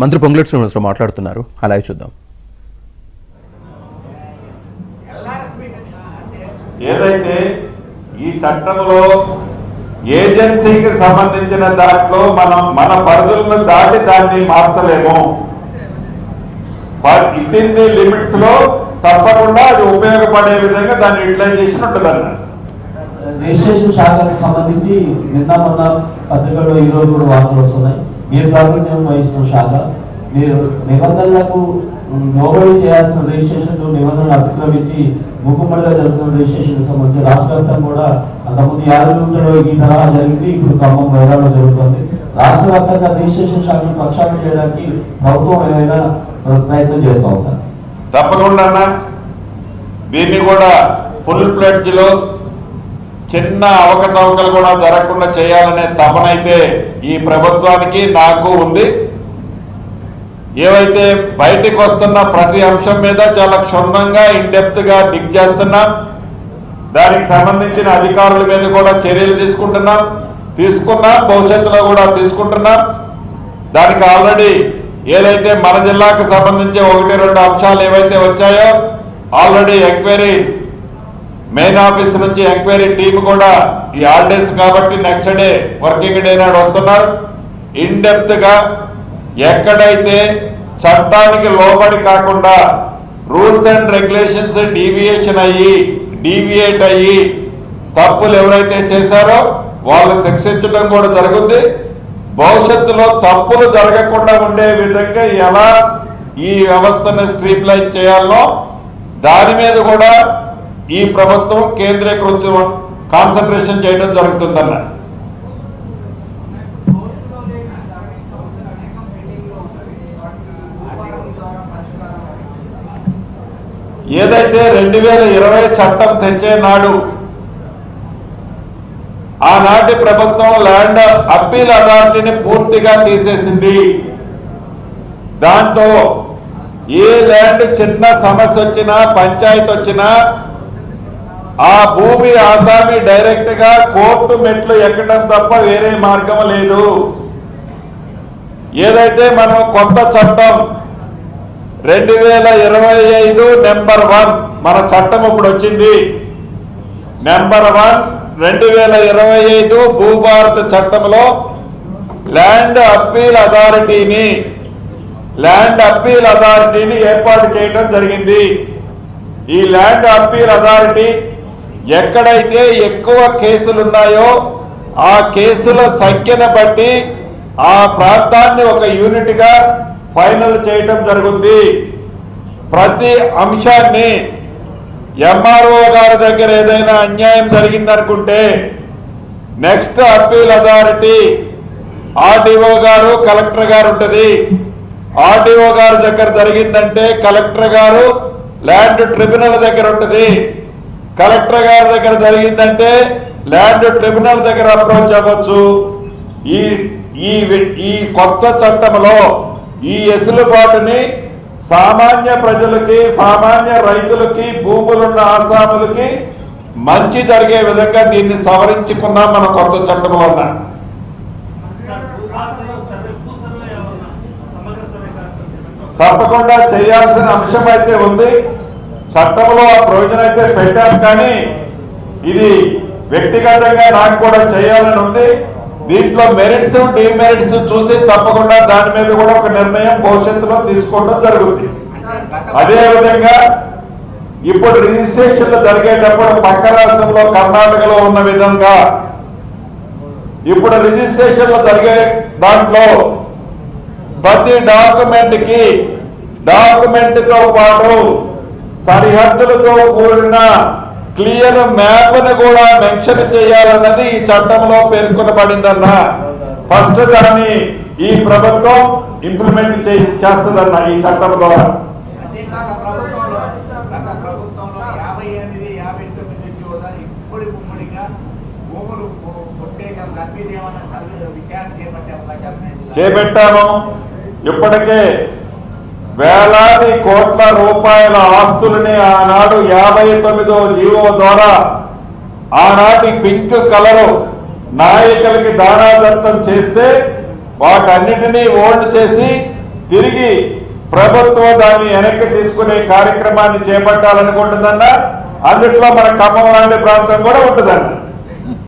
మంత్రి పొంగులేటి శ్రీనివాసరావు మాట్లాడుతున్నారు, అలాగే చూద్దాం. ఏదైతే ఈ చట్టంలో ఏజెన్సీకి సంబంధించిన దాంట్లో మన పరిధులను దాటి దాన్ని మార్చలేము. ఇన్ని లిమిట్స్ లో తప్పకుండా అది ఉపయోగపడే విధంగా దాన్ని యూటిలైజేషన్ ఉంటుందన్న. రిజిస్ట్రేషన్ శాఖకు సంబంధించి నిన్న మొన్న పత్రికల్లో ఈరోజు కూడా వార్తలు వస్తున్నాయి. మీరు ప్రాతినిధ్యం వహిస్తున్న శాఖ, మీరు నిబంధనలకు లోబడి చేయాల్సిన రిజిస్ట్రేషన్ నిబంధనలు అతిక్రమించి మూకుమ్మడిగా జరుగుతున్న రిజిస్ట్రేషన్ సంబంధించి రాష్ట్ర వ్యాప్తంగా కూడా అంతకుముందు యాదగిరిగుట్టలో ఈ తరహా జరిగింది, ఇప్పుడు ఖమ్మం వైరాలో జరుగుతుంది. రాష్ట్ర వ్యాప్తంగా రిజిస్ట్రేషన్ శాఖను ప్రక్షాళన చేయడానికి ప్రభుత్వం ఏమైనా ప్రయత్నం చేస్తూ ఉంటారు? తప్పకుండా దీన్ని కూడా ఫుల్ ప్లెడ్జ్ లో చిన్న అవకతవకలు కూడా జరగకుండా చేయాలనే తపనైతే ఈ ప్రభుత్వానికి నాకు ఉంది. ఏవైతే బయటికి వస్తున్న ప్రతి అంశం మీద చాలా క్షుణ్ణంగా ఇన్డెప్త్ గా డిగ్ చేస్తున్నాం. దానికి సంబంధించిన అధికారుల మీద కూడా చర్యలు తీసుకున్నాం, భవిష్యత్తులో కూడా తీసుకుంటున్నాం. దానికి ఆల్రెడీ ఏదైతే మన జిల్లాకు సంబంధించి 1-2 అంశాలు ఏవైతే వచ్చాయో ఆల్రెడీ ఎంక్వైరీ మెయిన్ ఆఫీస్ నుంచి ఎంక్వైరీ టీమ్ కూడా ఈ హాలిడేస్ కాబట్టి నెక్స్ట్ డే వర్కింగ్ డే నాడు వస్తున్నారు. ఇన్డెప్త్ గా ఎక్కడైతే చట్టానికి లోబడి కాకుండా రూల్స్ అండ్ రెగ్యులేషన్స్ డీవియేట్ అయ్యి తప్పులు ఎవరైతే చేశారో వాళ్ళు శిక్షించడం కూడా జరుగుతుంది. భవిష్యత్తులో తప్పులు జరగకుండా ఉండే విధంగా ఎలా ఈ వ్యవస్థను స్ట్రీమ్ లైన్ చేయాలో దాని మీద కూడా ఈ ప్రభుత్వం కేంద్రీకృత కాన్సన్ట్రేషన్ చేయడం జరుగుతుందన్న. ఏదైతే 2020 చట్టం తెచ్చే నాడు ఆనాటి ప్రభుత్వం ల్యాండ్ అప్పీల్ అథారిటీని పూర్తిగా తీసేసింది. దాంతో ఏ ల్యాండ్ చిన్న సమస్య వచ్చినా పంచాయతీ వచ్చినా ఆ భూమి ఆసామి డైరెక్ట్ గా కోర్టు మెట్లు ఎక్కడం తప్ప వేరే మార్గం లేదు. ఏదైతే మనం కొత్త చట్టం 2025 నెంబర్ 1 మన చట్టం ఇప్పుడు వచ్చింది. నెంబర్ 1 2025 భూభారత చట్టంలో ల్యాండ్ అప్పీల్ అథారిటీని ఏర్పాటు చేయడం జరిగింది. ఈ ల్యాండ్ అప్పీల్ అథారిటీ ఎక్కడైతే ఎక్కువ కేసులు ఉన్నాయో ఆ కేసుల సంఖ్యను బట్టి ఆ ప్రాంతాన్ని ఒక యూనిట్ గా ఫైనల్ చేయడం జరుగుతుంది. ప్రతి అంశాన్ని ఎంఆర్ఓ గారి దగ్గర ఏదైనా అన్యాయం జరిగిందనుకుంటే నెక్స్ట్ అప్పీల్ అథారిటీ ఆర్డీఓ గారు, కలెక్టర్ గారు ఉంటుంది. ఆర్డీఓ గారి దగ్గర జరిగిందంటే కలెక్టర్ గారు ల్యాండ్ ట్రిబ్యునల్ దగ్గర ఉంటుంది. కలెక్టర్ గారి దగ్గర జరిగిందంటే ల్యాండ్ ట్రిబ్యునల్ దగ్గర అప్రోచ్ అవ్వచ్చు. ఈ కొత్త చట్టంలో ఈ ఎసులుబాటుని సామాన్య ప్రజలకి, సామాన్య రైతులకి, భూములున్న ఆసాములకి మంచి జరిగే విధంగా దీన్ని సవరించుకున్నాం మన కొత్త చట్టం వల్ల. తప్పకుండా చేయాల్సిన అంశం అయితే ఉంది. చట్టంలో ఆ ప్రయోజనం అయితే పెట్టాం, కానీ ఇది వ్యక్తిగతంగా నాకు కూడా చేయాలని ఉంది. దీంట్లో మెరిట్స్, డిమెరిట్స్ చూసి తప్పకుండా దాని మీద కూడా ఒక నిర్ణయం భవిష్యత్తులో తీసుకోవడం జరుగుతుంది. అదేవిధంగా ఇప్పుడు రిజిస్ట్రేషన్లు జరిగేటప్పుడు పక్క రాష్ట్రంలో కర్ణాటకలో ఉన్న విధంగా ఇప్పుడు రిజిస్ట్రేషన్లు జరిగే దాంట్లో ప్రతి డాక్యుమెంట్తో పాటు సరిహద్దులతో కూడిన క్లియర్ మ్యాప్ ను కూడా మెన్షన్ చేయాలన్నది ఈ చట్టంలో పేర్కొనబడిందన్న. ఫస్ట్ దాన్ని ఈ ప్రభుత్వం ఇంప్లిమెంట్ చేస్తుందన్న ఈ చట్టం ద్వారా. చేపట్టాము. ఇప్పటికే వేలాది కోట్ల రూపాయల ఆస్తులని ఆనాడు 59వ జీవో ద్వారా ఆనాటి పింక్ కలరు నాయకులకి దానాదత్తం చేస్తే వాటన్నిటినీ ఓల్డ్ చేసి తిరిగి ప్రభుత్వం దాన్ని వెనక్కి తీసుకునే కార్యక్రమాన్ని చేపట్టాలనుకుంటుందన్న అందుట్లో మన ఖమ్మం లాంటి ప్రాంతం కూడా ఉంటుందన్న